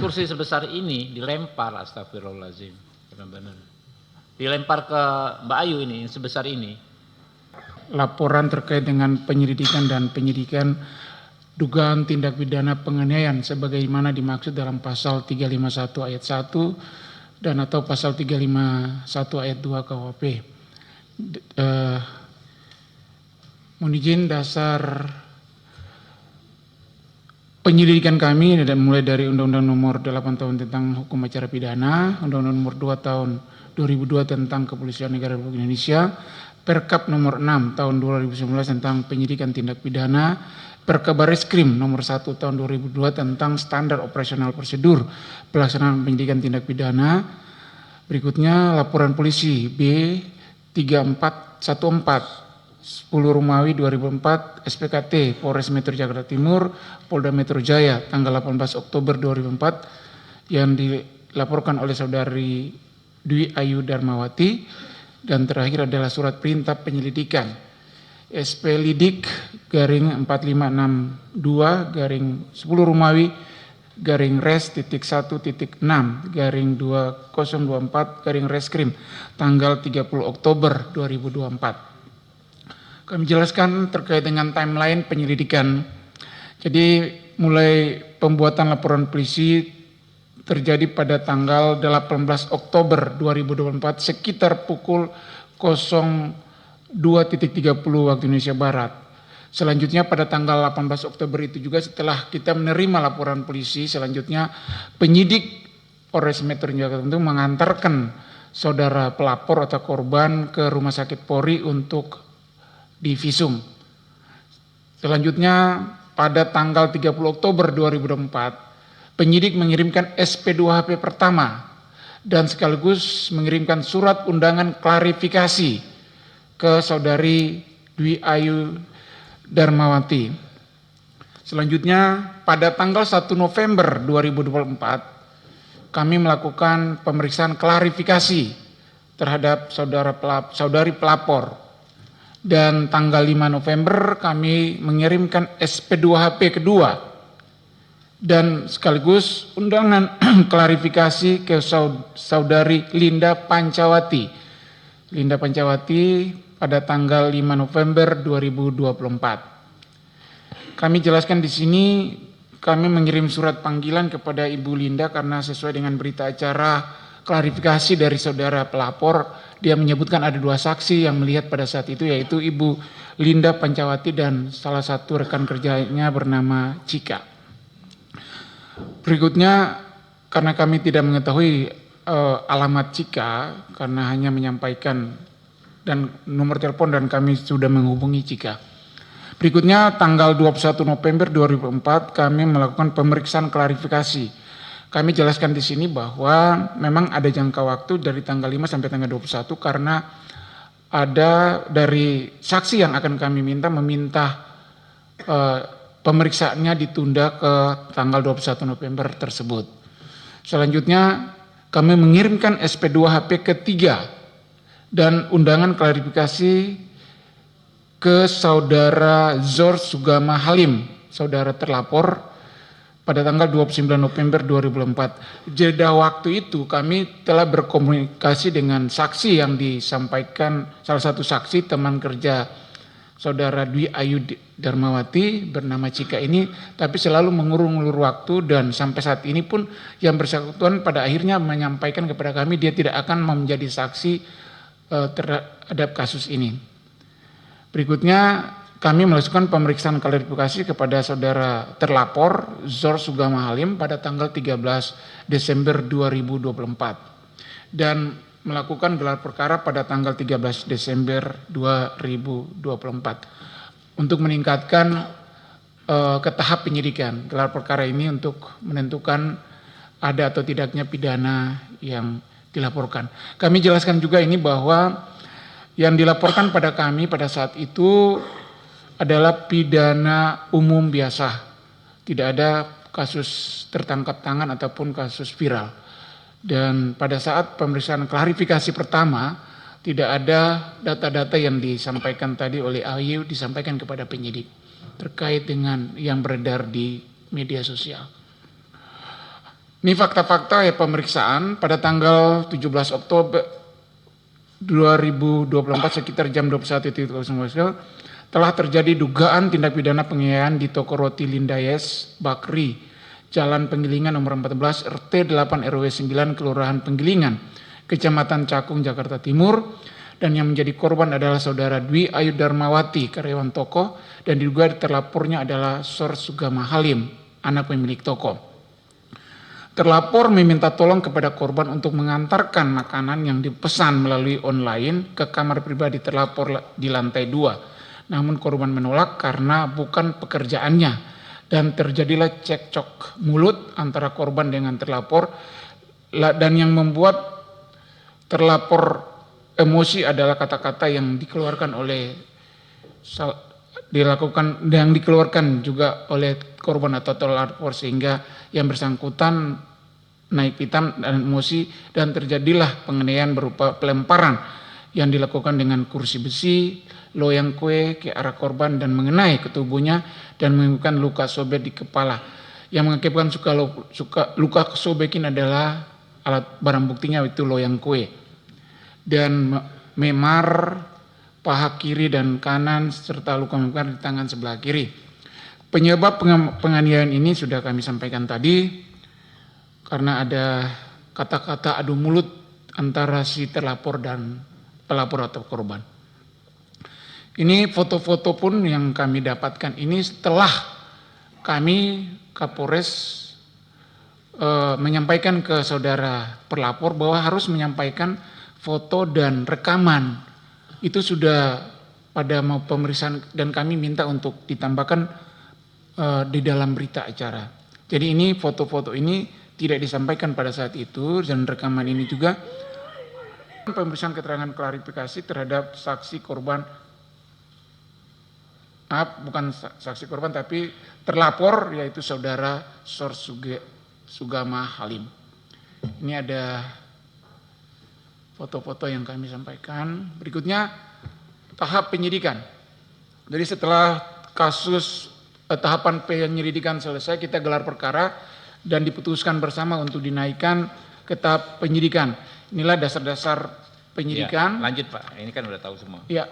kursi sebesar ini dilempar, astagfirullahaladzim, benar-benar. Dilempar ke Mbak Ayu ini sebesar ini. Laporan terkait dengan penyelidikan dan penyidikan dugaan tindak pidana penganiayaan sebagaimana dimaksud dalam pasal 351 ayat 1 dan atau pasal 351 ayat 2 KUHP. Mohon izin dasar penyelidikan kami mulai dari Undang-Undang Nomor 8 Tahun tentang Hukum Acara Pidana, Undang-Undang Nomor 2 Tahun 2002 tentang Kepolisian Negara Republik Indonesia, Perkap Nomor 6 Tahun 2019 tentang Penyidikan Tindak Pidana, Perkabareskrim Nomor 1 Tahun 2002 tentang Standar Operasional Prosedur Pelaksanaan Penyidikan Tindak Pidana. Berikutnya laporan polisi B3414 10 Romawi 2004 SPKT Polres Metro Jakarta Timur Polda Metro Jaya tanggal 18 Oktober 2004 yang dilaporkan oleh saudari Dwi Ayu Darmawati. Dan terakhir adalah surat perintah penyelidikan SP Lidik garing 4562 garing 10 Romawi garing res titik 1.6 garing 2024 garing reskrim tanggal 30 Oktober 2024. Kami jelaskan terkait dengan timeline penyelidikan. Jadi mulai pembuatan laporan polisi terjadi pada tanggal 18 Oktober 2024 sekitar pukul 02.30 waktu Indonesia Barat. Selanjutnya pada tanggal 18 Oktober itu juga setelah kita menerima laporan polisi, selanjutnya penyidik Polres Metro Jakarta Timur mengantarkan saudara pelapor atau korban ke Rumah Sakit Polri untuk divisum. Selanjutnya pada tanggal 30 Oktober 2024 penyidik mengirimkan SP2HP pertama dan sekaligus mengirimkan surat undangan klarifikasi ke saudari Dwi Ayu Darmawati. Selanjutnya pada tanggal 1 November 2024 kami melakukan pemeriksaan klarifikasi terhadap saudari pelapor. Dan tanggal 5 November kami mengirimkan SP2HP kedua dan sekaligus undangan klarifikasi ke saudari Linda Pancawati. Linda Pancawati pada tanggal 5 November 2024. Kami jelaskan di sini kami mengirim surat panggilan kepada Ibu Linda karena sesuai dengan berita acara klarifikasi dari saudara pelapor, dia menyebutkan ada 2 saksi yang melihat pada saat itu, yaitu Ibu Linda Pancawati dan salah satu rekan kerjanya bernama Cika. Berikutnya, karena kami tidak mengetahui alamat Cika, karena hanya menyampaikan dan nomor telepon dan kami sudah menghubungi Cika. Berikutnya, tanggal 21 November 2004 kami melakukan pemeriksaan klarifikasi. Kami jelaskan di sini bahwa memang ada jangka waktu dari tanggal 5 sampai tanggal 21 karena ada dari saksi yang akan kami meminta pemeriksaannya ditunda ke tanggal 21 November tersebut. Selanjutnya kami mengirimkan SP2HP ketiga dan undangan klarifikasi ke saudara Zor Sugama Halim, saudara terlapor pada tanggal 29 November 2004. Jeda waktu itu kami telah berkomunikasi dengan saksi yang disampaikan, salah satu saksi teman kerja saudara Dwi Ayu Darmawati bernama Cika ini, tapi selalu mengulur-ulur waktu dan sampai saat ini pun yang bersangkutan pada akhirnya menyampaikan kepada kami dia tidak akan menjadi saksi terhadap kasus ini. Berikutnya kami melakukan pemeriksaan klarifikasi kepada saudara terlapor Zor Sugama Halim pada tanggal 13 Desember 2024 dan melakukan gelar perkara pada tanggal 13 Desember 2024 untuk meningkatkan ke tahap penyidikan. Gelar perkara ini untuk menentukan ada atau tidaknya pidana yang dilaporkan. Kami jelaskan juga ini bahwa yang dilaporkan pada kami pada saat itu adalah pidana umum biasa. Tidak ada kasus tertangkap tangan ataupun kasus viral. Dan pada saat pemeriksaan klarifikasi pertama, tidak ada data-data yang disampaikan tadi oleh Ayu disampaikan kepada penyidik terkait dengan yang beredar di media sosial. Ini fakta-fakta ya pemeriksaan pada tanggal 17 Oktober 2024 sekitar jam 21.00 telah terjadi dugaan tindak pidana penganiayaan di toko roti Lindayes Bakri, Jalan Penggilingan nomor 14 RT 8 RW 9 Kelurahan Penggilingan, Kecamatan Cakung, Jakarta Timur, dan yang menjadi korban adalah saudara Dwi Ayu Darmawati, karyawan toko, dan diduga terlapornya adalah Sor Sugama Halim, anak pemilik toko. Terlapor meminta tolong kepada korban untuk mengantarkan makanan yang dipesan melalui online ke kamar pribadi terlapor di lantai 2. Namun korban menolak karena bukan pekerjaannya dan terjadilah cekcok mulut antara korban dengan terlapor, dan yang membuat terlapor emosi adalah kata-kata yang dikeluarkan juga oleh korban atau terlapor, sehingga yang bersangkutan naik pitam dan emosi dan terjadilah penganiayaan berupa pelemparan yang dilakukan dengan kursi besi, loyang kue ke arah korban dan mengenai ke tubuhnya dan menimbulkan luka sobek di kepala. Yang mengakibatkan luka sobekin adalah alat barang buktinya itu loyang kue dan memar paha kiri dan kanan serta luka memar di tangan sebelah kiri. Penyebab penganiayaan ini sudah kami sampaikan tadi, karena ada kata-kata adu mulut antara si terlapor dan pelapor atau korban. Ini foto-foto pun yang kami dapatkan ini setelah kami Kapolres menyampaikan ke saudara pelapor bahwa harus menyampaikan foto dan rekaman. Itu sudah pada mau pemeriksaan dan kami minta untuk ditambahkan di dalam berita acara. Jadi ini foto-foto ini tidak disampaikan pada saat itu, dan rekaman ini juga pemeriksaan keterangan klarifikasi terhadap saksi korban, bukan saksi korban tapi terlapor, yaitu saudara Sor Sugama Halim. Ini ada foto-foto yang kami sampaikan. Berikutnya tahap penyidikan. Jadi setelah kasus tahapan penyelidikan selesai, kita gelar perkara dan diputuskan bersama untuk dinaikkan ke tahap penyidikan. Inilah dasar-dasar penyidikan. Ya, lanjut Pak, ini kan udah tahu semua. Ya,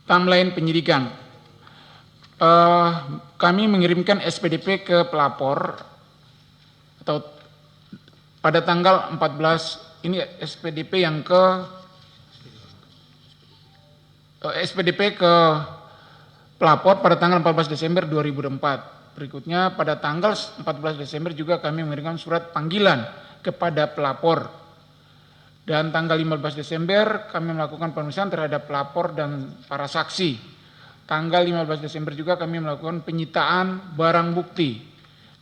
timeline penyidikan. Kami mengirimkan SPDP ke pelapor atau pada tanggal 14, ini SPDP yang SPDP ke pelapor pada tanggal 14 Desember 2004. Berikutnya pada tanggal 14 Desember juga kami mengirimkan surat panggilan kepada pelapor. Dan tanggal 15 Desember kami melakukan pemeriksaan terhadap pelapor dan para saksi. Tanggal 15 Desember juga kami melakukan penyitaan barang bukti.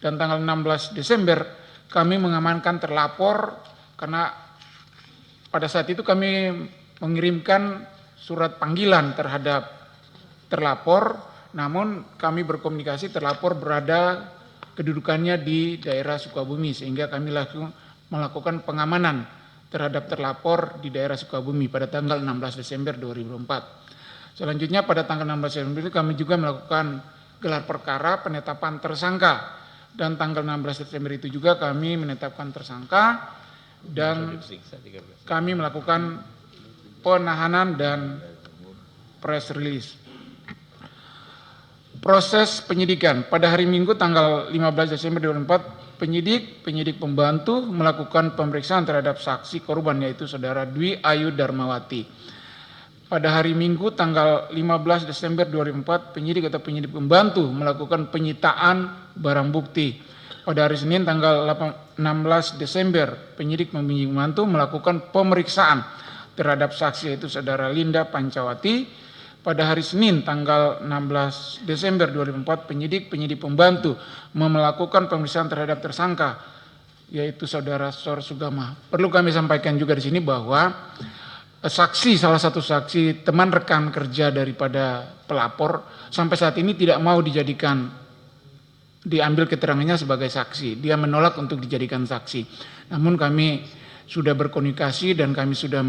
Dan tanggal 16 Desember kami mengamankan terlapor karena pada saat itu kami mengirimkan surat panggilan terhadap terlapor. Namun kami berkomunikasi, terlapor berada kedudukannya di daerah Sukabumi, sehingga kami langsung melakukan pengamanan terhadap terlapor di daerah Sukabumi pada tanggal 16 Desember 2004. Selanjutnya pada tanggal 16 Desember itu kami juga melakukan gelar perkara penetapan tersangka, dan tanggal 16 Desember itu juga kami menetapkan tersangka dan kami melakukan penahanan dan press release. Proses penyidikan pada hari Minggu tanggal 15 Desember 2004, penyidik pembantu melakukan pemeriksaan terhadap saksi korban, yaitu saudara Dwi Ayu Darmawati. Pada hari Minggu tanggal 15 Desember 2004, penyidik pembantu melakukan penyitaan barang bukti. Pada hari Senin tanggal 16 Desember, penyidik pembantu melakukan pemeriksaan terhadap saksi, yaitu saudara Linda Pancawati. Pada hari Senin tanggal 16 Desember 2004, penyidik pembantu melakukan pemeriksaan terhadap tersangka, yaitu saudara Sor Sugama. Perlu kami sampaikan juga di sini bahwa salah satu saksi teman rekan kerja daripada pelapor sampai saat ini tidak mau diambil keterangannya sebagai saksi. Dia menolak untuk dijadikan saksi. Namun kami sudah berkomunikasi dan kami sudah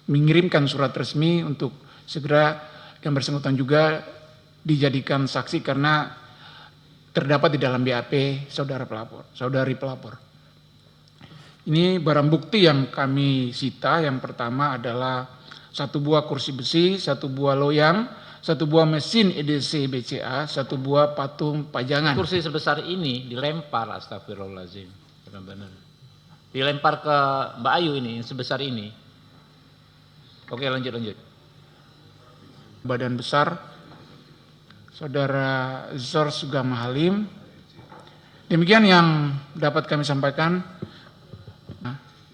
mengirimkan surat resmi untuk segera yang bersangkutan juga dijadikan saksi karena terdapat di dalam BAP saudari pelapor. Ini barang bukti yang kami sita. Yang pertama adalah 1 buah kursi besi, 1 buah loyang, 1 buah mesin EDC BCA, 1 buah patung pajangan. Kursi sebesar ini dilempar, astagfirullahaladzim. Benar-benar. Dilempar ke Mbak Ayu ini, sebesar ini. Oke, lanjut. Badan besar, Saudara Zor Sugama Halim. Demikian yang dapat kami sampaikan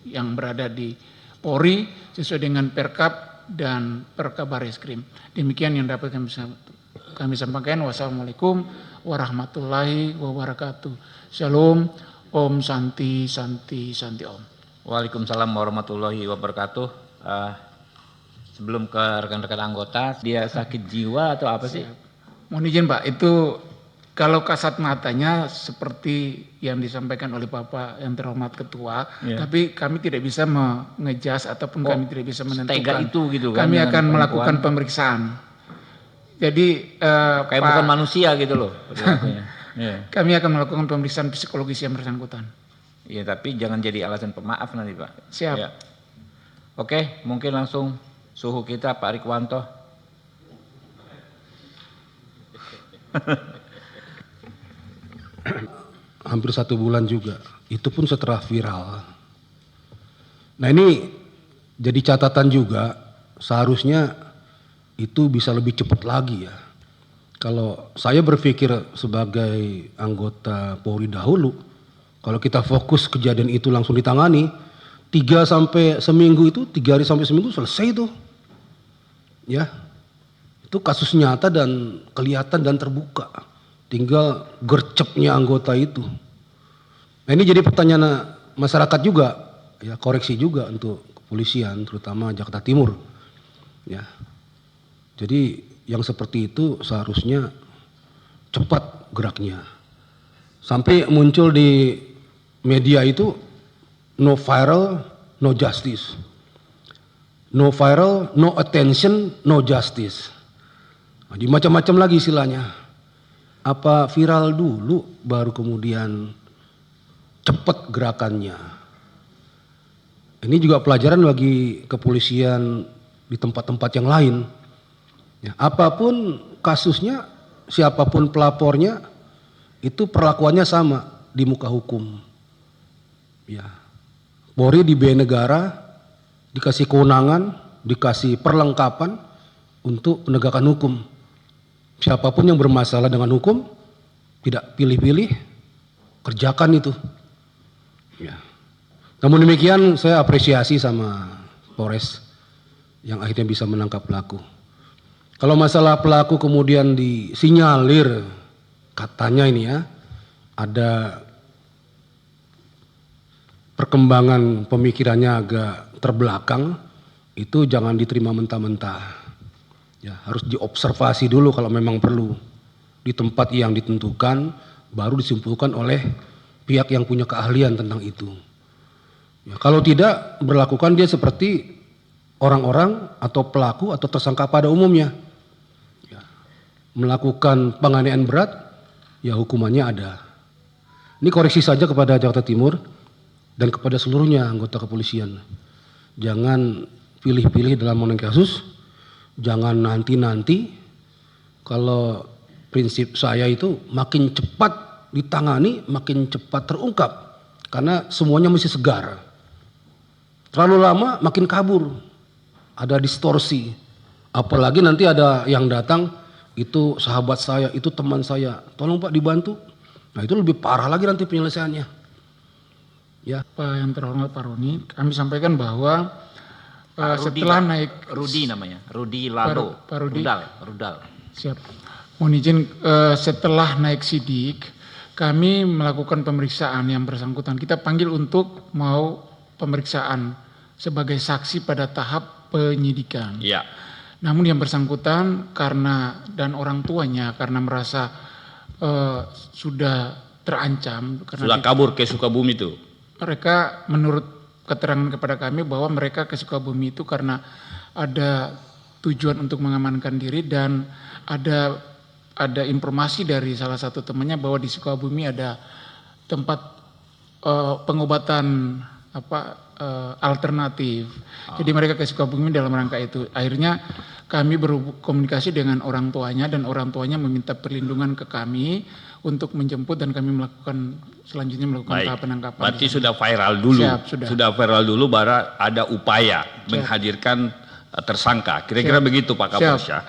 yang berada di Polri sesuai dengan Perkap dan Perkabareskrim. Demikian yang dapat kami sampaikan. Wassalamualaikum warahmatullahi wabarakatuh. Shalom, Om Santi Santi Santi Om. Waalaikumsalam warahmatullahi wabarakatuh. Sebelum ke rekan-rekan anggota, dia sakit jiwa atau apa sih? Mohon izin Pak, itu kalau kasat matanya seperti yang disampaikan oleh Bapak yang terhormat Ketua, tapi kami tidak bisa mengejas ataupun kami tidak bisa menentukan. Itu gitu kan? Kami akan melakukan pemeriksaan. Jadi kayak bukan manusia gitu loh. Kami akan melakukan pemeriksaan psikologis yang bersangkutan. Iya, tapi jangan jadi alasan pemaaf nanti Pak. Siap. Ya. Oke, mungkin langsung suhu kita Pak Rikwanto. Hampir 1 bulan juga, itu pun setelah viral. Nah ini jadi catatan juga, seharusnya itu bisa lebih cepat lagi ya. Kalau saya berpikir sebagai anggota Polri dahulu, kalau kita fokus kejadian itu langsung ditangani, 3 sampai seminggu itu, 3 hari sampai seminggu selesai itu. Ya, itu kasus nyata dan kelihatan dan terbuka. Tinggal gercepnya anggota itu. Nah ini jadi pertanyaan masyarakat juga, ya koreksi juga untuk kepolisian, terutama Jakarta Timur. Ya, jadi yang seperti itu seharusnya cepat geraknya. Sampai muncul di media itu no viral, no justice. No viral, no attention, no justice. Nah, macam-macam lagi istilahnya. Apa viral dulu baru kemudian cepat gerakannya. Ini juga pelajaran bagi kepolisian di tempat-tempat yang lain. Ya, apapun kasusnya, siapapun pelapornya, itu perlakuannya sama di muka hukum. Ya, Polri dibiayai negara, dikasih kewenangan, dikasih perlengkapan untuk penegakan hukum. Siapapun yang bermasalah dengan hukum, tidak pilih-pilih, kerjakan itu. Ya. Namun demikian saya apresiasi sama Polres yang akhirnya bisa menangkap pelaku. Kalau masalah pelaku kemudian disinyalir, katanya ini ya, ada perkembangan pemikirannya agak terbelakang, itu jangan diterima mentah-mentah. Ya, harus diobservasi dulu kalau memang perlu. Di tempat yang ditentukan, baru disimpulkan oleh pihak yang punya keahlian tentang itu. Ya, kalau tidak, berlakukan dia seperti orang-orang atau pelaku atau tersangka pada umumnya. Ya, melakukan penganiayaan berat, ya hukumannya ada. Ini koreksi saja kepada Jakarta Timur dan kepada seluruhnya anggota kepolisian. Jangan pilih-pilih dalam menangani kasus. Jangan nanti-nanti. Kalau prinsip saya itu makin cepat ditangani, makin cepat terungkap. Karena semuanya mesti segar. Terlalu lama makin kabur. Ada distorsi. Apalagi nanti ada yang datang, itu sahabat saya, itu teman saya. Tolong Pak dibantu. Nah itu lebih parah lagi nanti penyelesaiannya. Ya. Pak yang terhormat Pak Roni, kami sampaikan bahwa setelah naik Rudi namanya, Rudi Lalo. Pak Rudi. Rudal. Siap. Mohon izin, setelah naik sidik, kami melakukan pemeriksaan yang bersangkutan. Kita panggil untuk mau pemeriksaan sebagai saksi pada tahap penyidikan. Iya. Namun yang bersangkutan karena dan orang tuanya karena merasa sudah terancam. Sudah kabur ke Sukabumi itu. Mereka menurut keterangan kepada kami bahwa mereka ke Sukabumi itu karena ada tujuan untuk mengamankan diri dan ada informasi dari salah satu temannya bahwa di Sukabumi ada tempat pengobatan alternatif. Jadi mereka ke Sukabumi dalam rangka itu. Akhirnya kami berkomunikasi dengan orang tuanya dan orang tuanya meminta perlindungan ke kami untuk menjemput dan kami selanjutnya melakukan tahap penangkapan. Berarti sudah viral dulu. Siap, sudah. Viral dulu baru ada upaya menghadirkan tersangka. Kira-kira begitu Pak Kapolres ya.